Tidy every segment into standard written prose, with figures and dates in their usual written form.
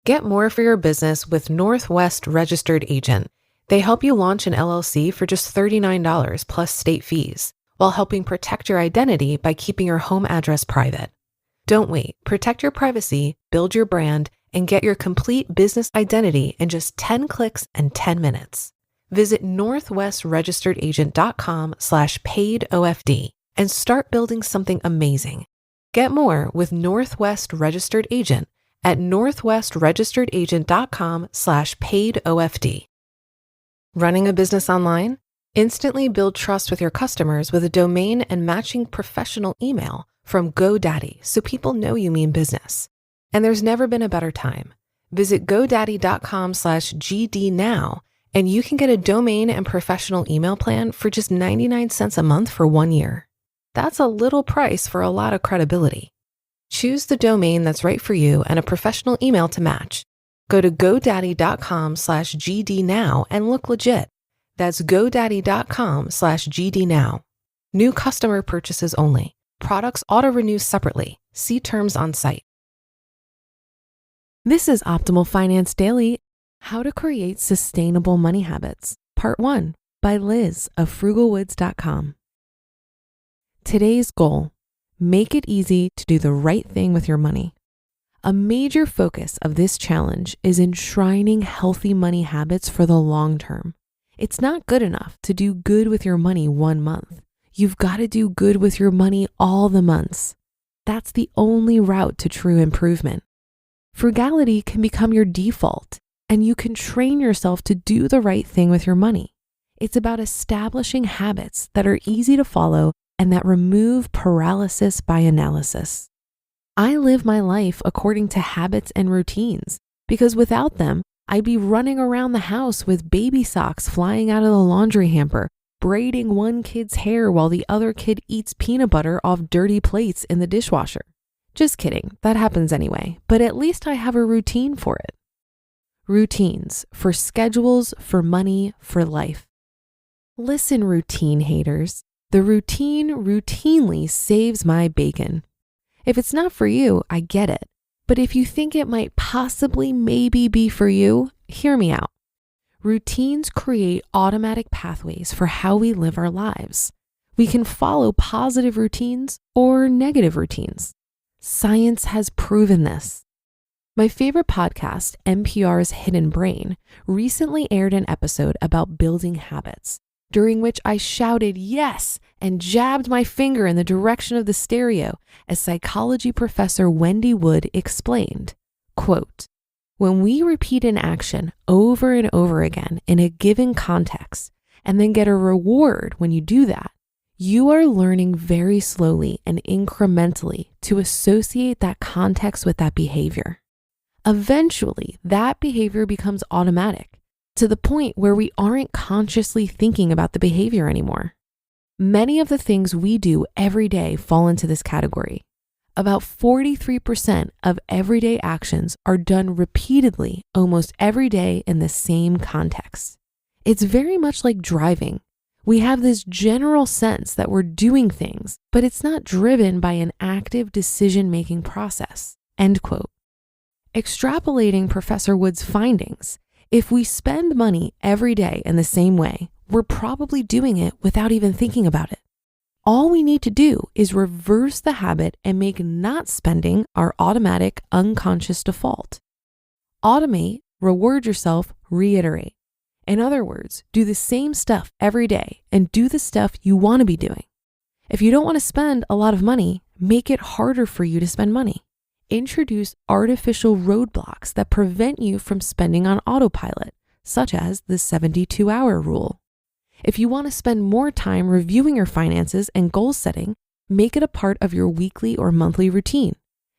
Get more for your business with Northwest Registered Agent. They help you launch an LLC for just $39 plus state fees, while helping protect your identity by keeping your home address private. Don't wait. Protect your privacy, build your brand, and get your complete business identity in just 10 clicks and 10 minutes. Visit northwestregisteredagent.com/paidOFD and start building something amazing. Get more with Northwest Registered Agent at northwestregisteredagent.com/paidOFD. Running a business online? Instantly build trust with your customers with a domain and matching professional email from GoDaddy so people know you mean business. And there's never been a better time. Visit godaddy.com/GD now, and you can get a domain and professional email plan for just 99 cents a month for 1 year. That's a little price for a lot of credibility. Choose the domain that's right for you and a professional email to match. Go to godaddy.com/GD now and look legit. That's godaddy.com/GD now. New customer purchases only. Products auto-renew separately. See terms on site. This is Optimal Finance Daily, How to Create Sustainable Money Habits, Part 1 by Liz of FrugalWoods.com. Today's goal: make it easy to do the right thing with your money. A major focus of this challenge is enshrining healthy money habits for the long term. It's not good enough to do good with your money 1 month. You've got to do good with your money all the months. That's the only route to true improvement. Frugality can become your default, and you can train yourself to do the right thing with your money. It's about establishing habits that are easy to follow and that remove paralysis by analysis. I live my life according to habits and routines because without them, I'd be running around the house with baby socks flying out of the laundry hamper, braiding one kid's hair while the other kid eats peanut butter off dirty plates in the dishwasher. Just kidding, that happens anyway, but at least I have a routine for it. Routines for schedules, for money, for life. Listen, routine haters. The routine routinely saves my bacon. If it's not for you, I get it. But if you think it might possibly maybe be for you, hear me out. Routines create automatic pathways for how we live our lives. We can follow positive routines or negative routines. Science has proven this. My favorite podcast, NPR's Hidden Brain, recently aired an episode about building habits, during which I shouted yes and jabbed my finger in the direction of the stereo as psychology professor Wendy Wood explained, quote, "When we repeat an action over and over again in a given context and then get a reward when you do that, you are learning very slowly and incrementally to associate that context with that behavior. Eventually, that behavior becomes automatic to the point where we aren't consciously thinking about the behavior anymore. Many of the things we do every day fall into this category. About 43% of everyday actions are done repeatedly almost every day in the same context. It's very much like driving. We have this general sense that we're doing things, but it's not driven by an active decision-making process." End quote. Extrapolating Professor Wood's findings, if we spend money every day in the same way, we're probably doing it without even thinking about it. All we need to do is reverse the habit and make not spending our automatic, unconscious default. Automate, reward yourself, reiterate. In other words, do the same stuff every day and do the stuff you want to be doing. If you don't want to spend a lot of money, make it harder for you to spend money. Introduce artificial roadblocks that prevent you from spending on autopilot, such as the 72-hour rule. If you want to spend more time reviewing your finances and goal setting, make it a part of your weekly or monthly routine.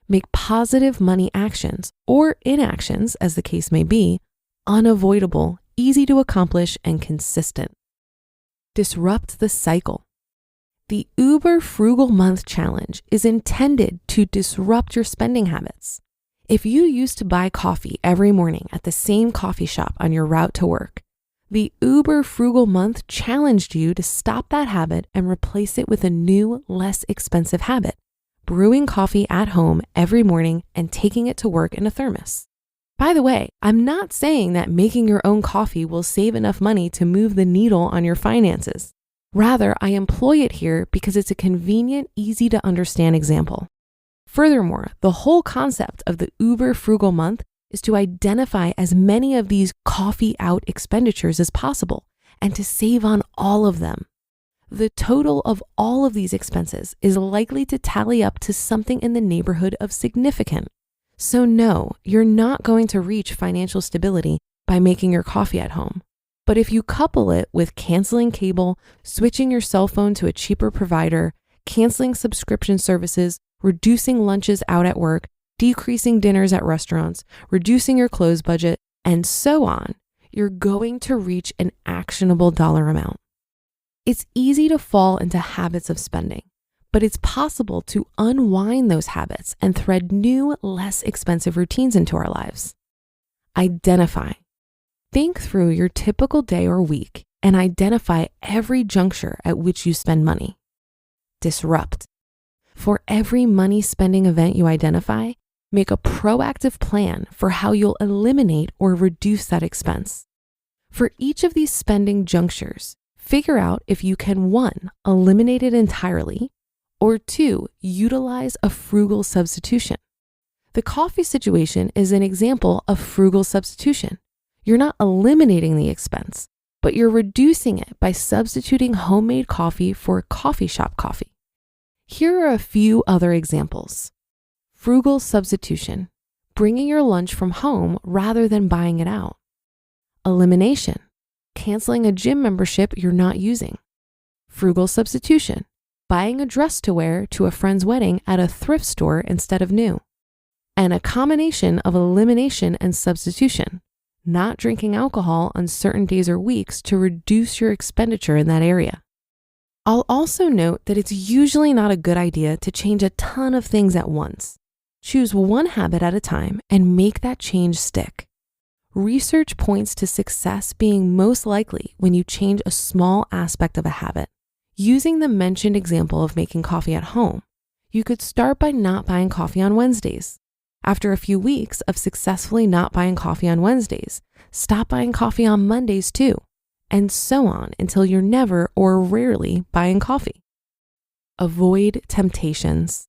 Make positive money actions, or inactions as the case may be, unavoidable, easy to accomplish, and consistent. Disrupt the cycle. The Uber Frugal Month Challenge is intended to disrupt your spending habits. If you used to buy coffee every morning at the same coffee shop on your route to work, the Uber Frugal Month challenged you to stop that habit and replace it with a new, less expensive habit, brewing coffee at home every morning and taking it to work in a thermos. By the way, I'm not saying that making your own coffee will save enough money to move the needle on your finances. Rather, I employ it here because it's a convenient, easy to understand example. Furthermore, the whole concept of the Uber Frugal Month is to identify as many of these coffee out expenditures as possible and to save on all of them. The total of all of these expenses is likely to tally up to something in the neighborhood of significant. So no, you're not going to reach financial stability by making your coffee at home. But if you couple it with canceling cable, switching your cell phone to a cheaper provider, canceling subscription services, reducing lunches out at work, decreasing dinners at restaurants, reducing your clothes budget, and so on, you're going to reach an actionable dollar amount. It's easy to fall into habits of spending, but it's possible to unwind those habits and thread new, less expensive routines into our lives. Identify. Think through your typical day or week and identify every juncture at which you spend money. Disrupt. For every money spending event you identify, make a proactive plan for how you'll eliminate or reduce that expense. For each of these spending junctures, figure out if you can 1, eliminate it entirely, or 2, utilize a frugal substitution. The coffee situation is an example of frugal substitution. You're not eliminating the expense, but you're reducing it by substituting homemade coffee for coffee shop coffee. Here are a few other examples. Frugal substitution, bringing your lunch from home rather than buying it out. Elimination, canceling a gym membership you're not using. Frugal substitution, buying a dress to wear to a friend's wedding at a thrift store instead of new. And a combination of elimination and substitution, not drinking alcohol on certain days or weeks to reduce your expenditure in that area. I'll also note that it's usually not a good idea to change a ton of things at once. Choose one habit at a time and make that change stick. Research points to success being most likely when you change a small aspect of a habit. Using the mentioned example of making coffee at home, you could start by not buying coffee on Wednesdays. After a few weeks of successfully not buying coffee on Wednesdays, stop buying coffee on Mondays too, and so on until you're never or rarely buying coffee. Avoid temptations.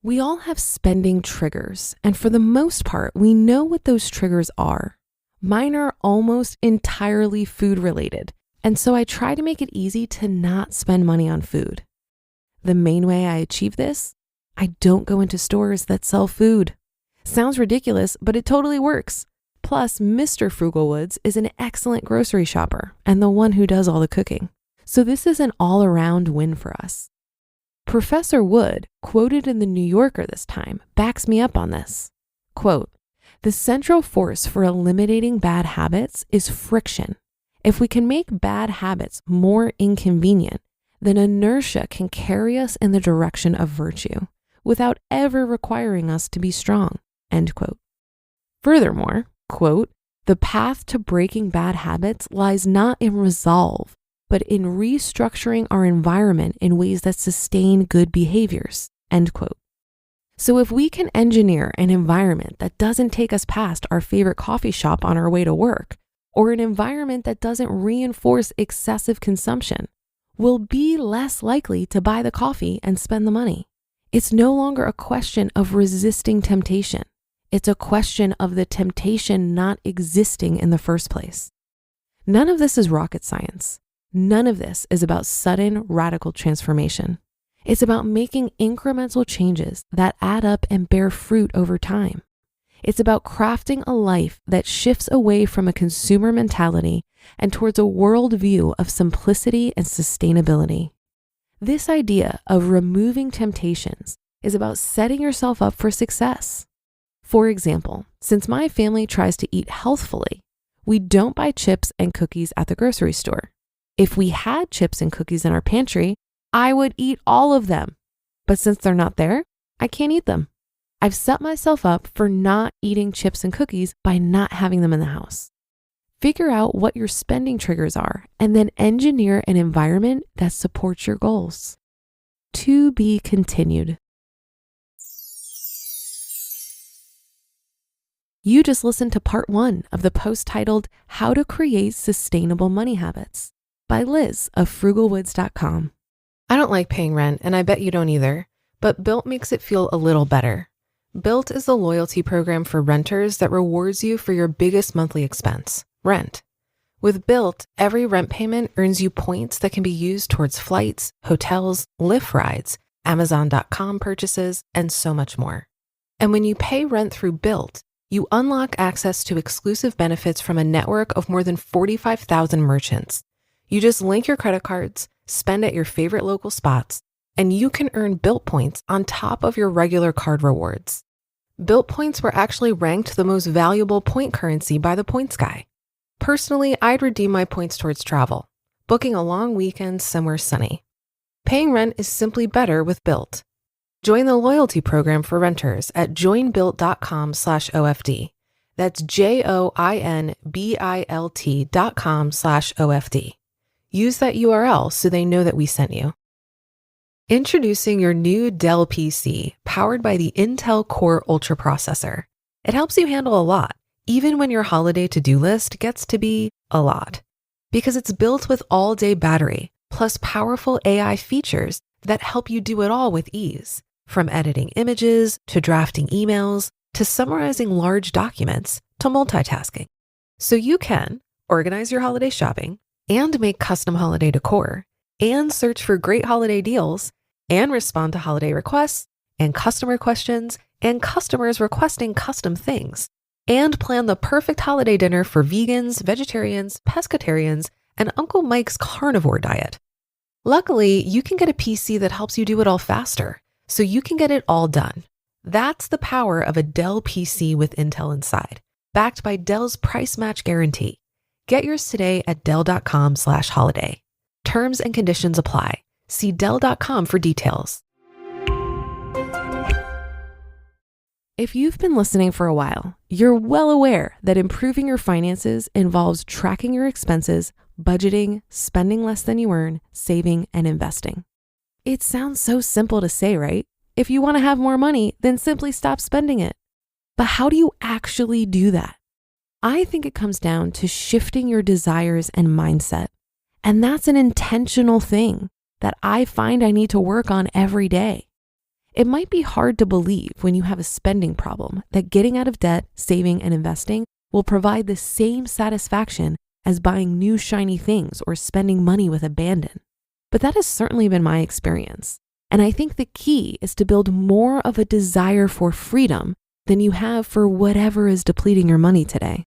We all have spending triggers, and for the most part, we know what those triggers are. Mine are almost entirely food related, and so I try to make it easy to not spend money on food. The main way I achieve this? I don't go into stores that sell food. Sounds ridiculous, but it totally works. Plus, Mr. FrugalWoods is an excellent grocery shopper and the one who does all the cooking. So this is an all-around win for us. Professor Wood, quoted in the New Yorker this time, backs me up on this. Quote, "The central force for eliminating bad habits is friction. If we can make bad habits more inconvenient, then inertia can carry us in the direction of virtue without ever requiring us to be strong." End quote. Furthermore, quote, "The path to breaking bad habits lies not in resolve, but in restructuring our environment in ways that sustain good behaviors." End quote. So if we can engineer an environment that doesn't take us past our favorite coffee shop on our way to work, or an environment that doesn't reinforce excessive consumption, we'll be less likely to buy the coffee and spend the money. It's no longer a question of resisting temptation. It's a question of the temptation not existing in the first place. None of this is rocket science. None of this is about sudden, radical transformation. It's about making incremental changes that add up and bear fruit over time. It's about crafting a life that shifts away from a consumer mentality and towards a worldview of simplicity and sustainability. This idea of removing temptations is about setting yourself up for success. For example, since my family tries to eat healthfully, we don't buy chips and cookies at the grocery store. If we had chips and cookies in our pantry, I would eat all of them. But since they're not there, I can't eat them. I've set myself up for not eating chips and cookies by not having them in the house. Figure out what your spending triggers are and then engineer an environment that supports your goals. To be continued. You just listened to part 1 of the post titled How to Create Sustainable Money Habits by Liz of FrugalWoods.com. I don't like paying rent, and I bet you don't either, but Built makes it feel a little better. Built is the loyalty program for renters that rewards you for your biggest monthly expense, rent. With Built, every rent payment earns you points that can be used towards flights, hotels, Lyft rides, Amazon.com purchases, and so much more. And when you pay rent through Built, you unlock access to exclusive benefits from a network of more than 45,000 merchants. You just link your credit cards, spend at your favorite local spots, and you can earn Built points on top of your regular card rewards. Built points were actually ranked the most valuable point currency by the Points Guy. Personally, I'd redeem my points towards travel, booking a long weekend somewhere sunny. Paying rent is simply better with Built. Join the loyalty program for renters at joinbuilt.com/OFD. That's JOINBILT.com/OFD. Use that URL so they know that we sent you. Introducing your new Dell PC, powered by the Intel Core Ultra processor. It helps you handle a lot, even when your holiday to-do list gets to be a lot. Because it's built with all-day battery, plus powerful AI features that help you do it all with ease. From editing images, to drafting emails, to summarizing large documents, to multitasking. So you can organize your holiday shopping, and make custom holiday decor, and search for great holiday deals, and respond to holiday requests, and customer questions, and customers requesting custom things, and plan the perfect holiday dinner for vegans, vegetarians, pescatarians, and Uncle Mike's carnivore diet. Luckily, you can get a PC that helps you do it all faster, so you can get it all done. That's the power of a Dell PC with Intel inside, backed by Dell's price match guarantee. Get yours today at Dell.com/holiday. Terms and conditions apply. See Dell.com for details. If you've been listening for a while, you're well aware that improving your finances involves tracking your expenses, budgeting, spending less than you earn, saving, and investing. It sounds so simple to say, right? If you want to have more money, then simply stop spending it. But how do you actually do that? I think it comes down to shifting your desires and mindset. And that's an intentional thing that I find I need to work on every day. It might be hard to believe when you have a spending problem that getting out of debt, saving, and investing will provide the same satisfaction as buying new shiny things or spending money with abandon. But that has certainly been my experience. And I think the key is to build more of a desire for freedom than you have for whatever is depleting your money today.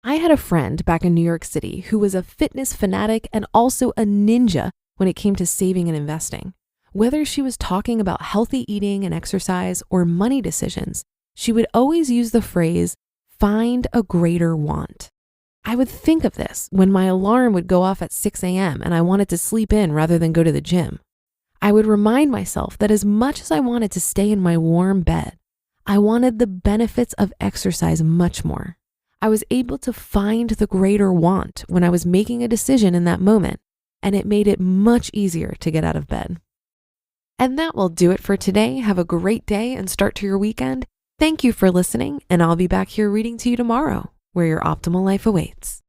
I had a friend back in New York City who was a fitness fanatic and also a ninja when it came to saving and investing. Whether she was talking about healthy eating and exercise or money decisions, she would always use the phrase, "find a greater want." I would think of this when my alarm would go off at 6 a.m. and I wanted to sleep in rather than go to the gym. I would remind myself that as much as I wanted to stay in my warm bed, I wanted the benefits of exercise much more. I was able to find the greater want when I was making a decision in that moment, and it made it much easier to get out of bed. And that will do it for today. Have a great day and start to your weekend. Thank you for listening, and I'll be back here reading to you tomorrow, where your optimal life awaits.